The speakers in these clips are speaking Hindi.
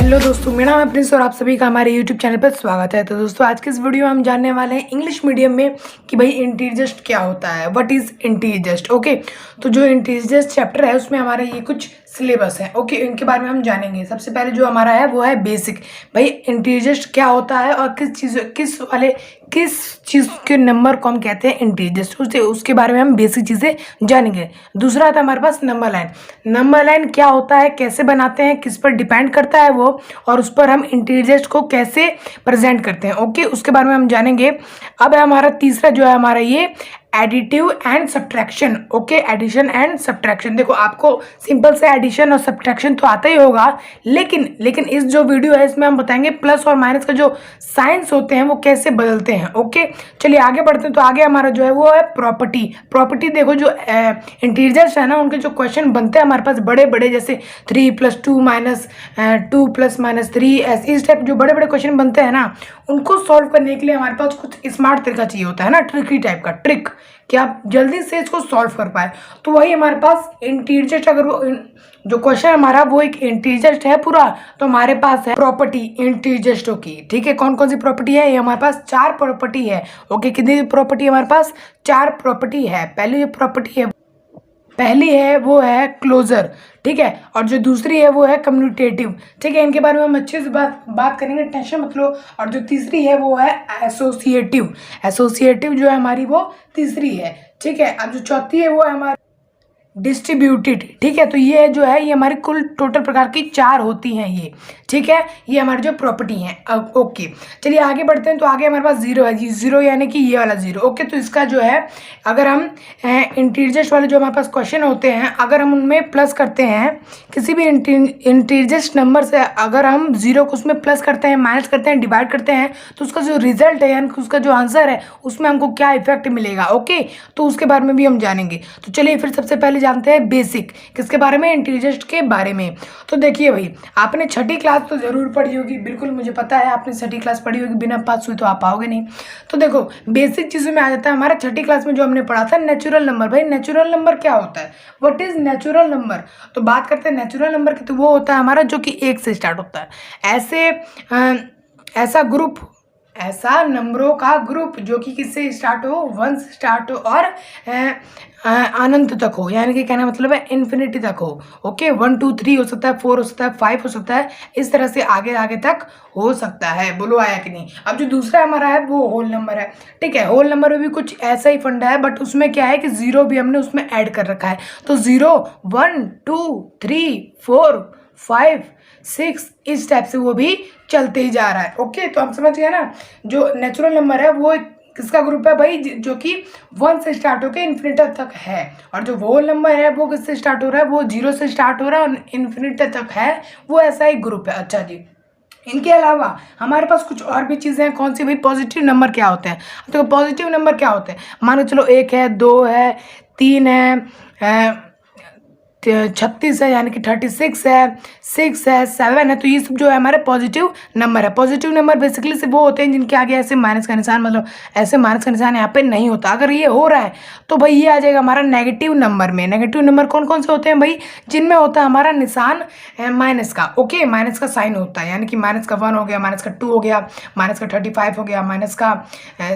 हेलो दोस्तों, मेरा नाम है प्रिंस और आप सभी का हमारे यूट्यूब चैनल पर स्वागत है। तो दोस्तों आज के इस वीडियो में हम जानने वाले हैं इंग्लिश मीडियम में कि भाई इंटीजर्स क्या होता है, व्हाट इज़ इंटीजर्स। ओके, तो जो इंटीजर्स चैप्टर है उसमें हमारे ये कुछ सिलेबस है। ओके, इनके बारे में हम जानेंगे। सबसे पहले जो हमारा है वो है बेसिक, भाई इंटीजर्स क्या होता है और किस चीज़ के नंबर को हम कहते हैं इंटीजर्स, उसके बारे में हम बेसिक चीज़ें जानेंगे। दूसरा था हमारे पास नंबर लाइन। नंबर लाइन क्या होता है, कैसे बनाते हैं, किस पर डिपेंड करता है वो, और उस पर हम इंटीजर्स को कैसे प्रेजेंट करते हैं। ओके, उसके बारे में हम जानेंगे। अब है हमारा तीसरा जो है हमारा ये additive and subtraction. Okay, addition and subtraction. देखो आपको सिंपल से एडिशन और सब्ट्रैक्शन तो आता ही होगा, लेकिन इस जो वीडियो है इसमें हम बताएंगे प्लस और माइनस का जो साइंस होते हैं वो कैसे बदलते हैं। ओके, चलिए आगे बढ़ते हैं। तो आगे हमारा जो है वो है प्रॉपर्टी। देखो जो इंटीजर्स है ना, उनके जो क्वेश्चन बनते हैं हमारे पास बड़े बड़े, जैसे 3+2 -2 + -3, इस टाइप जो बड़े बड़े क्वेश्चन बनते हैं ना, उनको सॉल्व करने के लिए हमारे पास कुछ स्मार्ट तरीका चाहिए होता है ना, ट्रिकी टाइप का ट्रिक, कि आप जल्दी से इसको सॉल्व कर पाए। तो वही हमारे पास इंटीजर्स, अगर वो जो क्वेश्चन हमारा वो एक इंटीजर्स है पूरा, तो हमारे पास है प्रॉपर्टी इंटीजर्स की। ठीक है, कौन कौन सी प्रॉपर्टी है, ये हमारे पास 4 प्रॉपर्टी है। ओके, कितनी प्रॉपर्टी हमारे पास, 4 प्रॉपर्टी है। पहली है वो है क्लोजर, ठीक है, और जो दूसरी है वो है कम्यूटेटिव। ठीक है, इनके बारे में हम अच्छे से बात करेंगे, टेंशन मत लो। और जो तीसरी है वो है एसोसिएटिव जो है हमारी वो तीसरी है। ठीक है, अब जो चौथी है वो है हमारी डिस्ट्रीब्यूटेड। ठीक है, तो ये जो है ये हमारी कुल टोटल प्रकार की 4 होती हैं ये। ठीक है, ये हमारी जो प्रॉपर्टी हैं। अब ओके, चलिए आगे बढ़ते हैं। तो आगे हमारे पास जीरो है जी, जीरो यानी कि ये वाला जीरो। ओके, तो इसका जो है अगर हम इंटीजर्स वाले जो हमारे पास क्वेश्चन होते हैं, अगर हम उनमें प्लस करते हैं किसी भी इंटीजर्स नंबर से, अगर हम जीरो को उसमें प्लस करते हैं, माइनस करते हैं, डिवाइड करते हैं, तो उसका जो रिजल्ट है यानी कि उसका जो आंसर है उसमें हमको क्या इफेक्ट मिलेगा। ओके, तो उसके बारे में भी हम जानेंगे। तो चलिए फिर सबसे पहले जानते हैं बेसिक, किसके बारे में, इंटीजर्स के बारे में। तो देखिए भाई, आपने छठी क्लास तो जरूर पढ़ी होगी, बिल्कुल मुझे पता है आपने छठी क्लास पढ़ी होगी, बिना पास हुई तो आप आओगे नहीं। तो देखो बेसिक चीज़ों में आ जाता है हमारा छठी क्लास में जो हमने पढ़ा था नेचुरल नंबर। भाई नेचुरल नंबर क्या होता है, व्हाट इज नेचुरल नंबर। तो बात करते हैं नेचुरल नंबर की, तो वो होता है हमारा जो कि 1 से स्टार्ट होता है। ऐसा नंबरों का ग्रुप जो कि किससे स्टार्ट हो, 1 से स्टार्ट हो और अनंत तक हो, यानी कि कहना मतलब है इन्फिनिटी तक हो। ओके, 1 2 3 हो सकता है, 4 हो सकता है, 5 हो सकता है, इस तरह से आगे आगे तक हो सकता है। बोलो आया कि नहीं। अब जो दूसरा हमारा है वो होल नंबर है। ठीक है, होल नंबर में भी कुछ ऐसा ही फंडा है, बट उसमें क्या है कि जीरो भी हमने उसमें ऐड कर रखा है। तो 0 1 2 3 4 5 6 इस टाइप से वो भी चलते ही जा रहा है। ओके, तो हम समझ गए ना, जो नेचुरल नंबर है वो किसका ग्रुप है भाई, जो कि 1 से स्टार्ट होकर इन्फिनिटी तक है। और जो होल नंबर है वो किससे स्टार्ट हो रहा है, वो 0 से स्टार्ट हो रहा है और इन्फिनिटी तक है, वो ऐसा ही ग्रुप है। अच्छा जी, इनके अलावा हमारे पास कुछ और भी चीज़ें हैं। कौन सी भाई, पॉजिटिव नंबर क्या होते हैं। तो पॉजिटिव नंबर क्या होते हैं, मानो चलो 1 है, 2 है, 3 है, 36 है, यानी कि 36 है, 6 है, 7 है। तो ये सब जो है हमारे पॉजिटिव नंबर है। पॉजिटिव नंबर बेसिकली से वो होते हैं जिनके आगे ऐसे माइनस का निशान, मतलब ऐसे माइनस का निशान यहाँ पे नहीं होता। अगर ये हो रहा है तो भाई ये आ जाएगा हमारा नेगेटिव नंबर में। नेगेटिव नंबर कौन कौन से होते हैं भाई, जिनमें होता है हमारा निशान माइनस का। ओके, माइनस का साइन होता है, यानी कि माइनस का 1 हो गया, माइनस का 2 हो गया, माइनस का 35 हो गया, माइनस का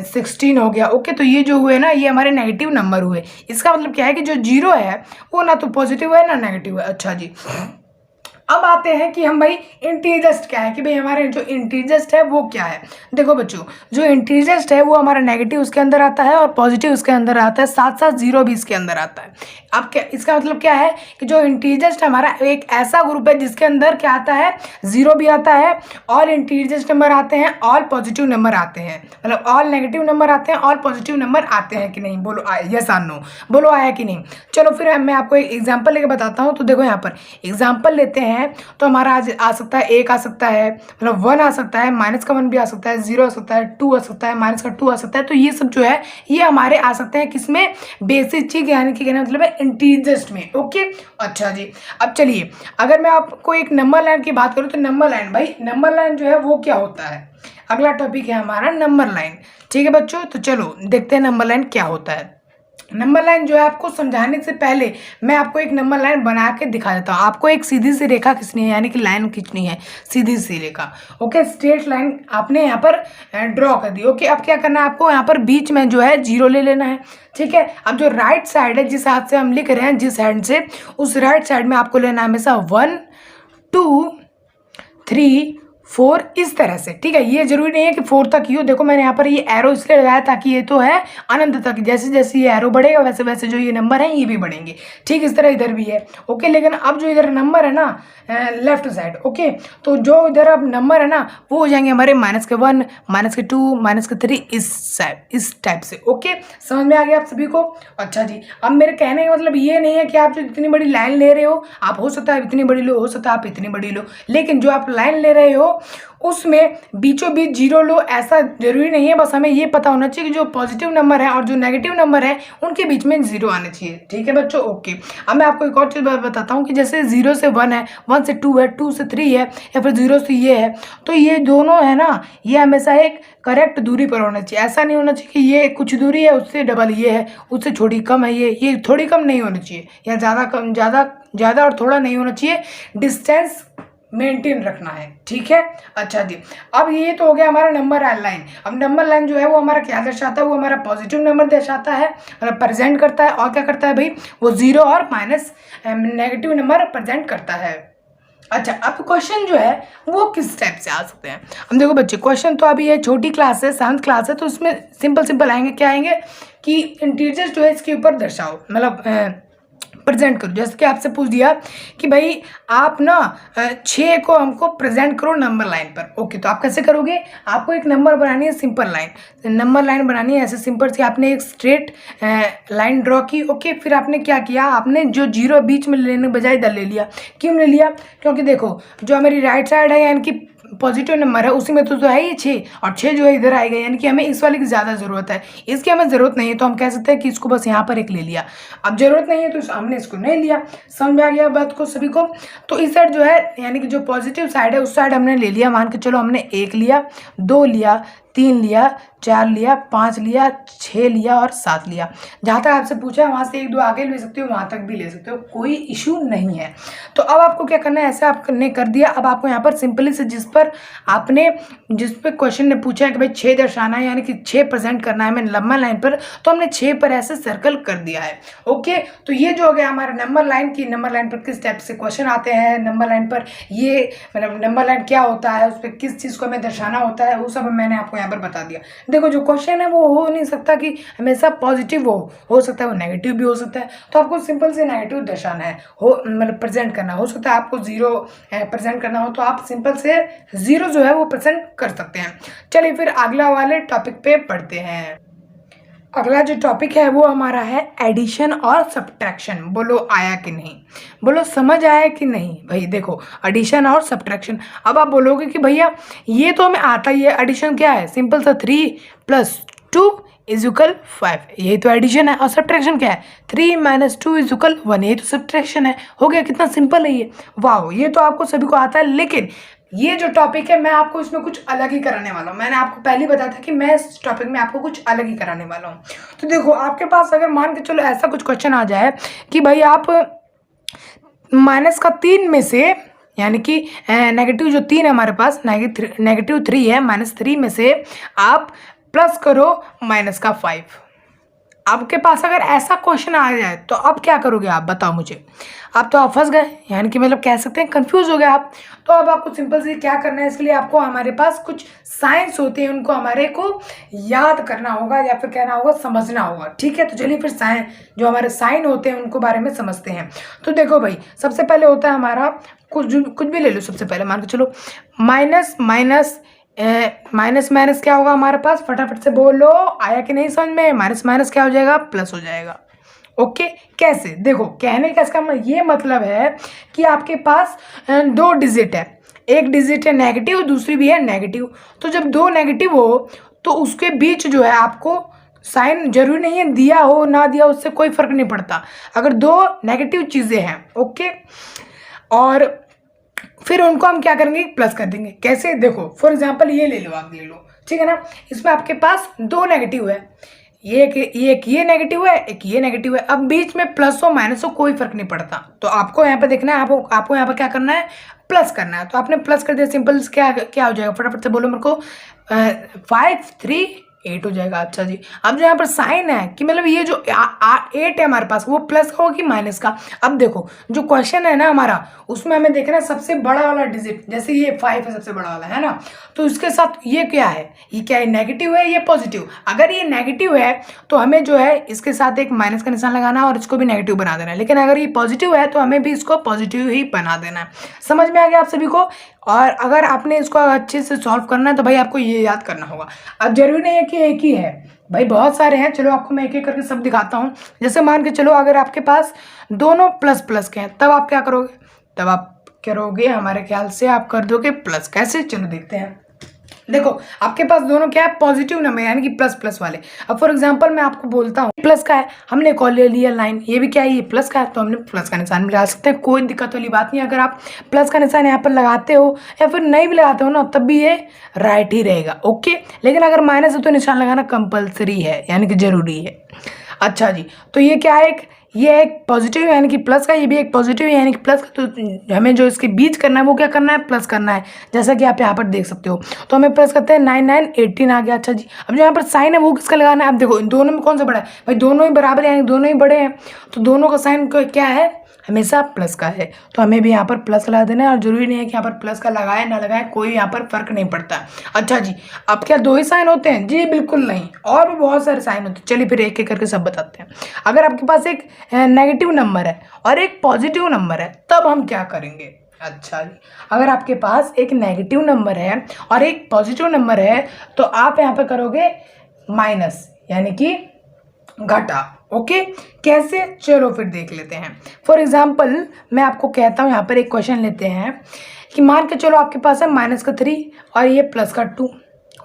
16 हो गया। ओके, तो ये जो हुए ना ये हमारे नेगेटिव नंबर हुए। इसका मतलब क्या है कि जो 0 है वो ना तो पॉजिटिव है ना नेगेटिव है। अच्छा जी, अब आते हैं कि हम भाई इंटीजर्स क्या है, कि भाई हमारे जो इंटीजर्स है वो क्या है। देखो बच्चों, जो इंटीजर्स है वो हमारा नेगेटिव उसके अंदर आता है और पॉजिटिव उसके अंदर आता है, साथ साथ जीरो भी इसके अंदर आता है। अब क्या इसका मतलब क्या है कि जो इंटीजर्स हमारा एक ऐसा ग्रुप है जिसके अंदर क्या आता है, जीरो भी आता है, ऑल इंटीजर्स नंबर आते हैं, ऑल पॉजिटिव नंबर आते हैं, मतलब ऑल नेगेटिव नंबर आते हैं, ऑल पॉजिटिव नंबर आते हैं कि नहीं। बोलो यस और नो, बोलो आया कि नहीं। चलो फिर मैं आपको एक एग्जाम्पल लेके बताता हूँ। तो देखो यहाँ पर एग्जाम्पल लेते हैं, तो हमारा आज आ सकता है 1 आ सकता है, मतलब 1 आ सकता है, माइनस का 1 भी आ सकता है, 0 आ सकता है, 2 आ सकता है, माइनस का 2 आ सकता है। तो ये सब जो है ये हमारे आ सकते हैं किसमें, बेसिक चीज, यानी कि कहना मतलब है इंटीजर्स में। ओके, अच्छा जी, अब चलिए अगर मैं आपको एक नंबर लाइन की बात करूँ तो नंबर लाइन, भाई नंबर लाइन जो है वो क्या होता है, अगला टॉपिक है हमारा नंबर लाइन। ठीक है बच्चों, तो चलो देखते हैं नंबर लाइन क्या होता है। नंबर लाइन जो है आपको समझाने से पहले मैं आपको एक नंबर लाइन बना के दिखा देता हूँ। आपको एक सीधी सी रेखा खींचनी है, यानी कि लाइन खींचनी है, सीधी सी रेखा। ओके, स्ट्रेट लाइन आपने यहाँ पर ड्रॉ कर दी। ओके, अब क्या करना है आपको, यहाँ पर बीच में जो है 0 ले लेना है। ठीक है, अब जो राइट साइड है, जिस हाथ से हम लिख रहे हैं, जिस हैंड से, उस राइट साइड में आपको लेना है हमेशा 1 2 3 4 इस तरह से। ठीक है, ये जरूरी नहीं है कि 4 तक ही हो। देखो मैंने यहाँ पर ये एरो इसलिए लगाया ताकि ये तो है अनंत तक, जैसे जैसे ये एरो बढ़ेगा वैसे वैसे जो ये नंबर है ये भी बढ़ेंगे। ठीक, इस तरह इधर भी है। ओके, लेकिन अब जो इधर नंबर है ना लेफ्ट साइड, ओके, तो जो इधर अब नंबर है ना वो हो जाएंगे हमारे -1 -2 -3 इस टाइप से। ओके, समझ में आ गया आप सभी को? अच्छा जी, अब मेरे कहने का मतलब ये नहीं है कि आप जो इतनी बड़ी लाइन ले रहे हो, आप हो सकता है इतनी बड़ी लो, हो सकता है आप इतनी बड़ी लो, लेकिन जो आप लाइन ले रहे हो उसमें बीचों बीच 0 लो, ऐसा जरूरी नहीं है। बस हमें ये पता होना चाहिए कि जो पॉजिटिव नंबर है और जो नेगेटिव नंबर है उनके बीच में 0 आने चाहिए। ठीक है बच्चों? ओके, अब मैं आपको एक और चीज़ बताता हूँ कि जैसे 0 से 1 है, 1 से 2 है, 2 से 3 है, या फिर 0 से ये है, तो ये दोनों है ना, ये हमेशा एक करेक्ट दूरी पर होना चाहिए। ऐसा नहीं होना चाहिए कि ये कुछ दूरी है उससे डबल ये है, उससे थोड़ी कम है, ये थोड़ी कम नहीं होनी चाहिए, या ज़्यादा कम, ज़्यादा और थोड़ा नहीं होना चाहिए। डिस्टेंस मेंटेन रखना है। ठीक है? अच्छा जी, अब ये तो हो गया हमारा नंबर लाइन। अब नंबर लाइन जो है वो हमारा क्या दर्शाता है, वो हमारा पॉजिटिव नंबर दर्शाता है, मतलब प्रेजेंट करता है। और क्या करता है भाई, वो 0 और माइनस नेगेटिव नंबर प्रेजेंट करता है। अच्छा, अब क्वेश्चन जो है वो किस टाइप से आ सकते हैं? हम देखो बच्चे, क्वेश्चन तो अभी ये छोटी क्लास है, 7th क्लास है, तो इसमें सिंपल आएंगे। क्या आएंगे कि इंटीजर्स जो है इसके ऊपर दर्शाओ, मतलब प्रेजेंट करो। जैसे कि आपसे पूछ दिया कि भाई आप ना 6 को हमको प्रेजेंट करो नंबर लाइन पर। ओके, तो आप कैसे करोगे? आपको एक नंबर बनानी है, सिंपल लाइन, नंबर लाइन बनानी है ऐसे सिंपल सी। आपने एक स्ट्रेट लाइन ड्रॉ की। ओके, फिर आपने क्या किया, आपने जो 0 बीच में लेने के बजाय इधर ले लिया। क्यों ले लिया? क्योंकि देखो जो हमारी राइट साइड है यानी कि पॉजिटिव नंबर है, उसी में तो है ये 6, और 6 जो है इधर आएगा, यानी कि हमें इस वाले की ज़्यादा ज़रूरत है, इसकी हमें ज़रूरत नहीं है। तो हम कह सकते हैं कि इसको बस यहाँ पर एक ले लिया। अब ज़रूरत नहीं है तो हमने इसको नहीं लिया। समझ में आ गया बात को सभी को? तो इस साइड जो है यानी कि जो पॉजिटिव साइड है उस साइड हमने ले लिया। मान के चलो हमने 1 लिया, 2 लिया, 3 लिया, 4 लिया, 5 लिया, 6 लिया और 7 लिया। जहाँ तक आपसे पूछा है वहाँ से 1-2 आगे ले सकते हो, वहाँ तक भी ले सकते हो, कोई इशू नहीं है। तो अब आपको क्या करना है, ऐसा आपने कर दिया। अब आपको यहाँ पर सिंपली से जिस पे क्वेश्चन ने पूछा है कि भाई 6 दर्शाना है, यानी कि 6 प्रेजेंट करना है हमें नंबर लाइन पर, तो हमने 6 पर ऐसे सर्कल कर दिया है। ओके, तो ये जो हो गया हमारा नंबर लाइन की, नंबर लाइन पर किस टाइप से क्वेश्चन आते हैं, नंबर लाइन पर ये मतलब नंबर लाइन क्या होता है, उस पर किस चीज़ को हमें दर्शाना होता है, वो सब मैंने आपको यहाँ पर बता दिया। देखो जो क्वेश्चन है वो हो नहीं सकता कि हमेशा पॉजिटिव हो सकता है वो नेगेटिव भी हो सकता है। तो आपको सिंपल से नेगेटिव दर्शाना है, हो मतलब प्रेजेंट करना। हो सकता है आपको 0 प्रेजेंट करना हो तो आप सिंपल से 0 जो है वो प्रेजेंट कर सकते हैं। चलिए फिर अगला वाले टॉपिक पे पढ़ते हैं। अगला जो टॉपिक है वो हमारा है एडिशन और सब्ट्रैक्शन। बोलो आया कि नहीं, बोलो समझ आया कि नहीं? भाई देखो, एडिशन और सब्ट्रैक्शन। अब आप बोलोगे कि भैया ये तो हमें आता ही है, एडिशन क्या है, सिंपल सा 3 + 2 = 5, यही तो एडिशन है। और सब्ट्रैक्शन क्या है, 3 - 2 = 1, यही तो सब्ट्रैक्शन है। हो गया, कितना सिंपल है ये। वाह, ये तो आपको सभी को आता है। लेकिन ये जो टॉपिक है मैं आपको इसमें कुछ अलग ही कराने वाला हूँ। मैंने आपको पहले बताया था कि मैं इस टॉपिक में आपको कुछ अलग ही कराने वाला हूँ। तो देखो आपके पास अगर मान के चलो ऐसा कुछ क्वेश्चन आ जाए कि भाई आप -3 में से, यानी कि नेगेटिव जो 3 है हमारे पास, -3 है, -3 में से आप प्लस करो -5। आपके पास अगर ऐसा क्वेश्चन आ जाए तो अब क्या करोगे आप, बताओ मुझे। अब तो आप फंस गए, यानी कि मतलब कह सकते हैं कंफ्यूज हो गए आप। तो अब आपको सिंपल से क्या करना है, इसके लिए आपको हमारे पास कुछ साइंस होते हैं, उनको हमारे को याद करना होगा, या फिर कहना होगा समझना होगा। ठीक है, तो चलिए फिर जो हमारे साइन होते हैं उनको बारे में समझते हैं। तो देखो भाई, सबसे पहले होता है हमारा कुछ भी ले लो। सबसे पहले मान के चलो माइनस माइनस क्या होगा हमारे पास, फटाफट से बोलो, आया कि नहीं समझ में? माइनस क्या हो जाएगा, प्लस हो जाएगा। ओके, कैसे? देखो कहने का इसका ये मतलब है कि आपके पास 2 डिजिट है, एक डिजिट है नेगेटिव, दूसरी भी है नेगेटिव। तो जब 2 नेगेटिव हो तो उसके बीच जो है आपको साइन, जरूरी नहीं है दिया हो ना दिया, उससे कोई फर्क नहीं पड़ता, अगर 2 नेगेटिव चीज़ें हैं। ओके, और फिर उनको हम क्या करेंगे, प्लस कर देंगे। कैसे? देखो फॉर एग्जांपल ये ले लो, आप ले लो, ठीक है ना। इसमें आपके पास 2 नेगेटिव है, ये नेगेटिव है, एक ये नेगेटिव है। अब बीच में प्लस हो माइनस हो कोई फर्क नहीं पड़ता, तो आपको यहाँ पे देखना है, आपको यहाँ पे क्या करना है, प्लस करना है। तो आपने प्लस कर दिया, सिंपल क्या क्या हो जाएगा, फटाफट से बोलो मेरे को। 5 3 8 हो जाएगा। अच्छा जी, अब जो यहाँ पर साइन है कि मतलब ये जो 8 है हमारे पास, वो प्लस का होगा कि माइनस का। अब देखो जो क्वेश्चन है ना हमारा, उसमें हमें देखना है सबसे बड़ा वाला डिजिट, जैसे ये 5 है सबसे बड़ा वाला, है ना। तो इसके साथ ये क्या है, ये क्या है, नेगेटिव है, ये पॉजिटिव। अगर ये नेगेटिव है तो हमें जो है इसके साथ एक माइनस का निशान लगाना है और इसको भी नेगेटिव बना देना है। लेकिन अगर ये पॉजिटिव है तो हमें भी इसको पॉजिटिव ही बना देना है। समझ में आ गया आप सभी को। और अगर आपने इसको अच्छे से सॉल्व करना है तो भाई आपको ये याद करना होगा। अब जरूरी नहीं है कि एक ही है भाई, बहुत सारे हैं। चलो आपको मैं एक एक करके सब दिखाता हूँ। जैसे मान के चलो अगर आपके पास दोनों प्लस प्लस के हैं, तब आप क्या करोगे, तब आप करोगे हमारे ख्याल से आप कर दोगे प्लस। कैसे, चलो देखते हैं। देखो आपके पास दोनों क्या है, पॉजिटिव नंबर यानी कि प्लस प्लस वाले। अब फॉर एग्जांपल मैं आपको बोलता हूँ प्लस का है, हमने कॉल ले लिया लाइन, ये भी क्या है, ये प्लस का है, तो हमने प्लस का निशान भी लगा सकते हैं, कोई दिक्कत वाली बात नहीं। अगर आप प्लस का निशान यहाँ पर लगाते हो या फिर नहीं भी लगाते हो ना, तब भी ये राइट ही रहेगा, ओके। लेकिन अगर माइनस है तो निशान लगाना कंपल्सरी है, यानी कि जरूरी है। अच्छा जी, तो ये क्या है, ये एक पॉजिटिव यानी कि प्लस का, ये भी एक पॉजिटिव यानी कि प्लस का। तो हमें जो इसके बीच करना है वो क्या करना है, प्लस करना है, जैसा कि आप यहाँ पर देख सकते हो। तो हमें प्लस करते हैं, 9 9 18 आ गया। अच्छा जी, अब जो यहाँ पर साइन है वो किसका लगाना है, आप देखो इन दोनों में कौन सा बड़ा है, भाई दोनों ही बराबर यानी दोनों ही बड़े हैं, तो दोनों का साइन क्या है, हमेशा प्लस का है। तो हमें भी यहाँ पर प्लस लगा देना है, और जरूरी नहीं है कि यहाँ पर प्लस का लगाए ना लगाए, कोई यहाँ पर फर्क नहीं पड़ता। अच्छा जी, अब क्या दो ही साइन होते हैं, जी बिल्कुल नहीं, और भी बहुत सारे साइन होते हैं। चलिए फिर एक एक करके सब बताते हैं। अगर आपके पास एक नेगेटिव नंबर है और एक पॉजिटिव नंबर है, तब हम क्या करेंगे। अच्छा जी, अगर आपके पास एक नेगेटिव नंबर है और एक पॉजिटिव नंबर है, तो आप यहाँ पे करोगे माइनस यानी कि घटा, ओके। कैसे, चलो फिर देख लेते हैं। फॉर एग्जाम्पल मैं आपको कहता हूँ, यहाँ पर एक क्वेश्चन लेते हैं कि मान के चलो आपके पास है -3 और ये +2,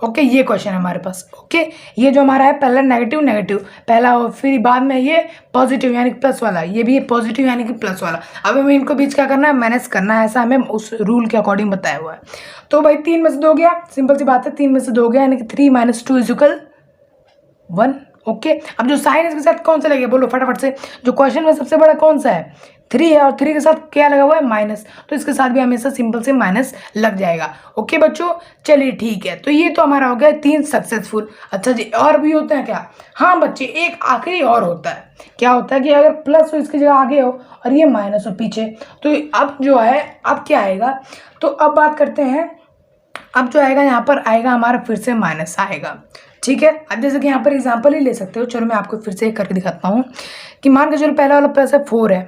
ओके। ये क्वेश्चन है हमारे पास, ओके। ये जो हमारा है पहला नेगेटिव नेगेटिव पहला, और फिर बाद में ये पॉजिटिव यानी कि प्लस वाला, ये भी पॉजिटिव यानी कि प्लस वाला। अब हमें इनको बीच क्या करना है, माइनस करना है, ऐसा हमें उस रूल के अकॉर्डिंग बताया हुआ है। तो भाई 3 में से 2 गया, सिंपल सी बात है, 3 में से 2 गया यानी कि 3 - 2 = 1, ओके। अब जो साइन इसके साथ कौन सा लगेगा, बोलो फटाफट से। जो क्वेश्चन में सबसे बड़ा कौन सा है, 3 है, और 3 के साथ क्या लगा हुआ है, माइनस, तो इसके साथ भी हमेशा सिंपल से माइनस लग जाएगा, ओके बच्चों। चलिए ठीक है, तो ये तो हमारा हो गया 3 सक्सेसफुल। अच्छा जी, और भी होता है क्या, हाँ बच्चे, एक आखिरी और होता है। क्या होता है कि अगर प्लस हो इसकी जगह आगे हो और ये माइनस हो पीछे, तो अब जो है, अब क्या आएगा, तो अब बात करते हैं। अब जो आएगा यहाँ पर आएगा हमारा फिर से माइनस आएगा, ठीक है। अब जैसे कि यहाँ पर एग्जांपल ही ले सकते हो, चलो मैं आपको फिर से करके दिखाता हूँ कि मान के चलो पहला वाला प्लस है 4 है,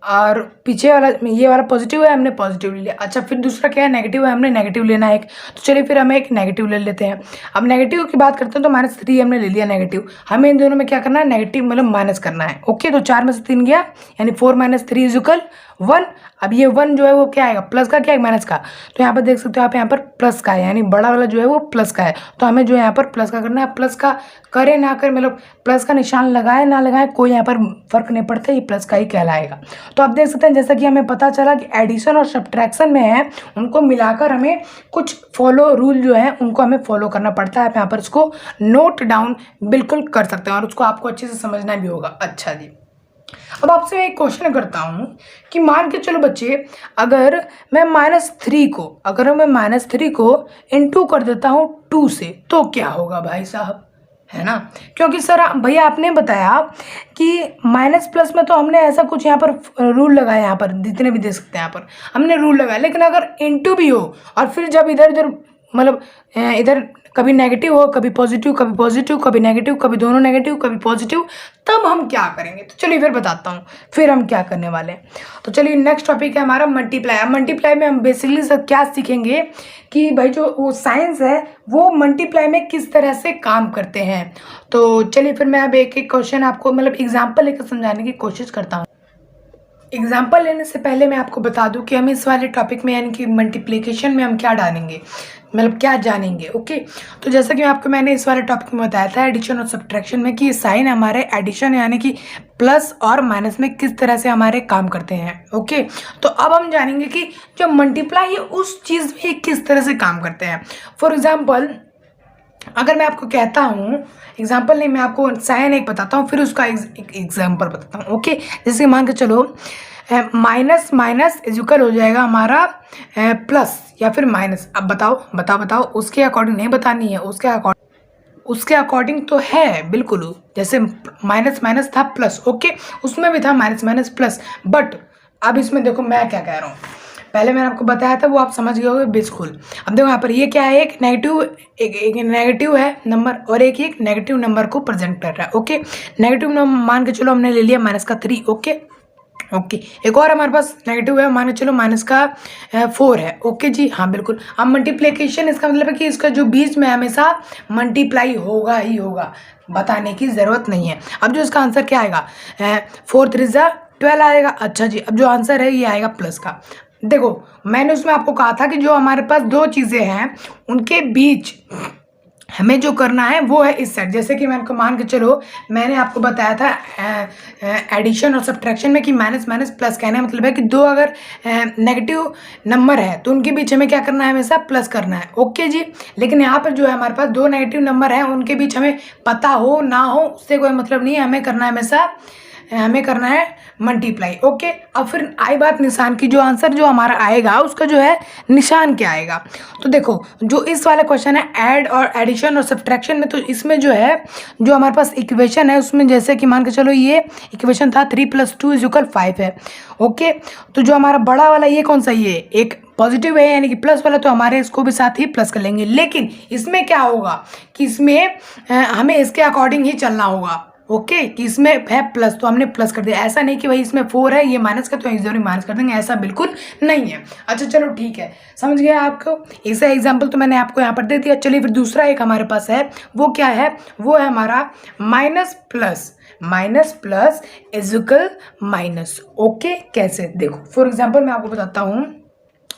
और पीछे वाला ये वाला पॉजिटिव है, हमने पॉजिटिव ले लिया। अच्छा, फिर दूसरा क्या है, नेगेटिव है, हमने नेगेटिव लेना है एक, तो चलिए फिर हमें एक नेगेटिव ले लेते हैं। अब नेगेटिव की बात करते हैं तो -3 हमने ले लिया नेगेटिव, हमें इन दोनों में क्या करना है, नेगेटिव मतलब माइनस करना है, ओके। तो 4 में से 3 गया यानी 4 - 3 = 1। अब ये 1 जो है वो क्या आएगा, प्लस का क्या है, माइनस का। तो यहाँ पर देख सकते हो आप, यहाँ पर प्लस का है, यानी बड़ा वाला जो है वो प्लस का है, तो हमें जो यहाँ पर प्लस का करना है। प्लस का करे ना करे, मतलब प्लस का निशान लगाए ना लगाए, कोई यहाँ पर फर्क नहीं पड़ता, ये प्लस का ही कहलाएगा। तो आप देख सकते हैं, जैसा कि हमें पता चला कि एडिशन और सब्ट्रैक्शन में है, उनको मिलाकर हमें कुछ फॉलो रूल जो है उनको हमें फॉलो करना पड़ता है। आप यहाँ पर इसको नोट डाउन बिल्कुल कर सकते हैं, और उसको आपको अच्छे से समझना भी होगा। अच्छा जी, अब आपसे मैं एक क्वेश्चन करता हूँ कि मान के चलो बच्चे, अगर मैं -3 को इनटू कर देता हूँ 2 से, तो क्या होगा भाई साहब, है ना। क्योंकि सर भैया आपने बताया कि माइनस प्लस में तो हमने ऐसा कुछ यहाँ पर रूल लगाया, यहाँ पर जितने भी दे सकते हैं यहाँ पर हमने रूल लगाया, लेकिन अगर इनटू भी हो और फिर जब इधर इधर मतलब इधर कभी नेगेटिव हो, कभी पॉजिटिव, कभी नेगेटिव, कभी दोनों नेगेटिव, कभी पॉजिटिव, तब हम क्या करेंगे। तो चलिए फिर बताता हूँ फिर हम क्या करने वाले हैं। तो चलिए नेक्स्ट टॉपिक है हमारा मल्टीप्लाई। अब मल्टीप्लाई में हम बेसिकली सब क्या सीखेंगे कि भाई जो वो साइंस है वो मल्टीप्लाई में किस तरह से काम करते हैं। तो चलिए फिर मैं अब एक एक क्वेश्चन आपको मतलब एग्जाम्पल लेकर समझाने की कोशिश करता हूँ। एग्जाम्पल लेने से पहले मैं आपको बता दूं कि हम इस वाले टॉपिक में यानी कि मल्टीप्लिकेशन में हम क्या डालेंगे, मतलब क्या जानेंगे, ओके। तो जैसा कि मैंने इस वाले टॉपिक में बताया था एडिशन और सब्ट्रैक्शन में, कि साइन हमारे एडिशन यानी कि प्लस और माइनस में किस तरह से हमारे काम करते हैं, ओके। तो अब हम जानेंगे कि जो मल्टीप्लाई है उस चीज़ में किस तरह से काम करते हैं। फॉर एग्जाम्पल अगर मैं आपको कहता हूँ एग्जाम्पल नहीं, मैं आपको साइन एक बताता हूँ फिर उसका एग्जाम्पल बताता हूँ। ओके, जैसे मान के चलो माइनस माइनस इक्वल हो जाएगा हमारा प्लस या फिर माइनस। अब बताओ बताओ बताओ, उसके अकॉर्डिंग नहीं बतानी है, उसके अकॉर्डिंग तो है बिल्कुल। जैसे माइनस माइनस था प्लस, ओके, उसमें भी था माइनस माइनस प्लस, बट अब इसमें देखो मैं क्या कह रहा हूँ, पहले मैंने आपको बताया था वो आप समझ गए होगे बिल्कुल। अब देखो यहाँ पर ये क्या है, एक नेगेटिव, एक नेगेटिव है नंबर और एक नेगेटिव नंबर को प्रेजेंट कर रहा है। ओके, नेगेटिव नंबर मान के चलो हमने ले लिया माइनस का 3। ओके ओके, एक और हमारे पास नेगेटिव है, मान के चलो माइनस का 4 है। ओके जी, हाँ बिल्कुल। अब मल्टीप्लिकेशन इसका मतलब है कि इसका जो बीच में हमेशा मल्टीप्लाई होगा ही होगा, बताने की ज़रूरत नहीं है। अब जो इसका आंसर क्या आएगा, 4 3 12 आएगा। अच्छा जी, अब जो आंसर है ये आएगा प्लस का। देखो मैंने उसमें आपको कहा था कि जो हमारे पास दो चीज़ें हैं उनके बीच हमें जो करना है वो है इस साइड। जैसे कि मैंने मान के चलो मैंने आपको बताया था एडिशन और सब्ट्रैक्शन में कि माइनस माइनस प्लस, कहने का मतलब है कि दो अगर नेगेटिव नंबर है तो उनके बीच हमें क्या करना है, हमेशा प्लस करना है। ओके जी, लेकिन यहाँ पर जो है हमारे पास दो नेगेटिव नंबर हैं उनके बीच हमें पता हो ना हो उससे कोई मतलब नहीं है, हमें करना है हमेशा, हमें करना है मल्टीप्लाई। ओके, अब फिर आई बात निशान की, जो आंसर जो हमारा आएगा उसका जो है निशान क्या आएगा। तो देखो जो इस वाला क्वेश्चन है ऐड और एडिशन और सब्ट्रैक्शन में, तो इसमें जो है जो हमारे पास इक्वेशन है उसमें जैसे कि मान के चलो ये इक्वेशन था 3 + 2 = 5 है। ओके, तो जो हमारा बड़ा वाला ये कौन सा, ये एक पॉजिटिव है यानी कि प्लस वाला, तो हमारे इसको भी साथ ही प्लस कर लेंगे। लेकिन इसमें क्या होगा कि इसमें हमें इसके अकॉर्डिंग ही चलना होगा। ओके, कि इसमें है प्लस तो हमने प्लस कर दिया, ऐसा नहीं कि भाई इसमें 4 है ये माइनस का तो इधर माइनस कर देंगे, ऐसा बिल्कुल नहीं है। अच्छा चलो ठीक है, समझ गया आपको। ऐसा एग्जाम्पल तो मैंने आपको यहाँ पर दे दिया। चलिए फिर दूसरा एक हमारे पास है, वो क्या है, वो है हमारा minus plus equal minus. Okay, कैसे, देखो फॉर एग्जाम्पल मैं आपको बताता हूँ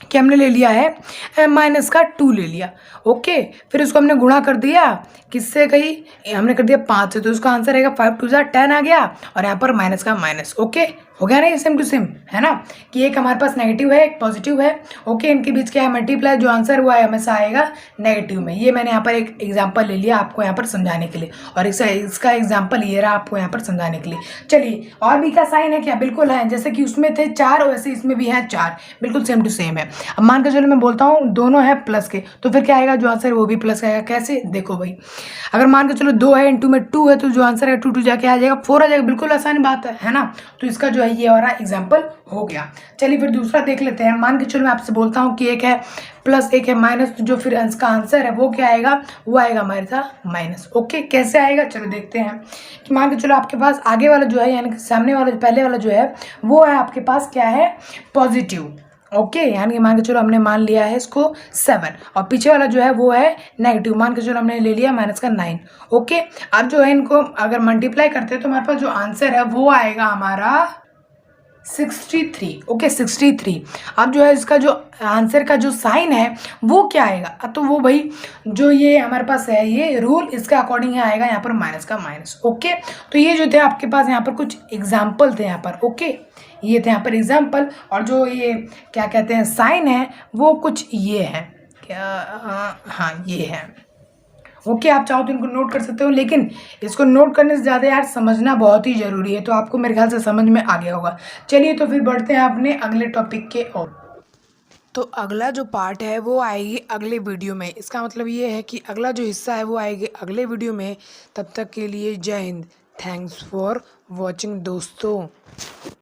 कि हमने ले लिया है माइनस का 2 ले लिया। ओके, फिर उसको हमने गुणा कर दिया किससे, कहीं हमने कर दिया 5 से, तो उसका आंसर आएगा 5 2 10 आ गया, और यहाँ पर माइनस का माइनस। ओके, हो गया ना, ये सेम टू सेम है ना, कि एक हमारे पास नेगेटिव है एक पॉजिटिव है। ओके, इनके बीच क्या है, मल्टीप्लाई, जो आंसर हुआ है हमेशा आएगा नेगेटिव में। ये मैंने यहाँ पर एक एग्जाम्पल ले लिया आपको यहाँ पर समझाने के लिए, और इसका एग्जाम्पल ये रहा आपको यहाँ पर समझाने के लिए। चलिए और भी का साइन है क्या, बिल्कुल है, जैसे कि उसमें थे 4 वैसे इसमें भी है 4, बिल्कुल सेम टू सेम है। अब मान के चलो मैं बोलता हूँ दोनों है प्लस के, तो फिर क्या आएगा, जो आंसर है वो भी प्लस आएगा। कैसे, देखो भाई, अगर मान के चलो 2 है इंटू में 2 है, तो जो आंसर है 2 2 जाके आ जाएगा 4 आ जाएगा, बिल्कुल आसान बात है ना। तो इसका जो है ये वाला एग्जाम्पल हो गया। चलिए फिर दूसरा देख लेते हैं। मान के चलो मैं आपसे बोलता हूँ कि एक है प्लस एक है माइनस, तो जो फिर इसका आंसर है वो क्या आएगा, वो आएगा हमारे साथ माइनस। ओके, कैसे आएगा, चलो देखते हैं। कि मान के चलो आपके पास आगे वाला जो है यानी कि सामने वाला पहले वाला जो है वो है आपके पास क्या है, पॉजिटिव। ओके, यानी कि मान के चलो हमने मान लिया है इसको 7, और पीछे वाला जो है वो है नेगेटिव, मान के चलो हमने ले लिया माइनस का 9। ओके, अब जो है इनको अगर मल्टीप्लाई करते हैं तो हमारे पास जो आंसर है वो आएगा हमारा 63। ओके 63। अब जो है इसका जो आंसर का जो साइन है वो क्या आएगा, तो वो भाई जो ये हमारे पास है ये रूल, इसका अकॉर्डिंग ही आएगा यहाँ पर माइनस का माइनस। ओके, तो ये जो थे आपके पास यहाँ पर कुछ एग्जाम्पल थे यहाँ पर। ओके, ये थे यहाँ पर एग्जाम्पल, और जो ये क्या कहते हैं साइन है वो कुछ ये है क्या, हाँ ये है। ओके, आप चाहो तो इनको नोट कर सकते हो, लेकिन इसको नोट करने से ज़्यादा यार समझना बहुत ही ज़रूरी है, तो आपको मेरे ख्याल से समझ में आ गया होगा। चलिए तो फिर बढ़ते हैं अपने अगले टॉपिक के ओर। तो अगला जो पार्ट है वो आएगी अगले वीडियो में, इसका मतलब ये है कि अगला जो हिस्सा है वो आएगी अगले वीडियो में। तब तक के लिए जय हिंद, थैंक्स फॉर वॉचिंग दोस्तों।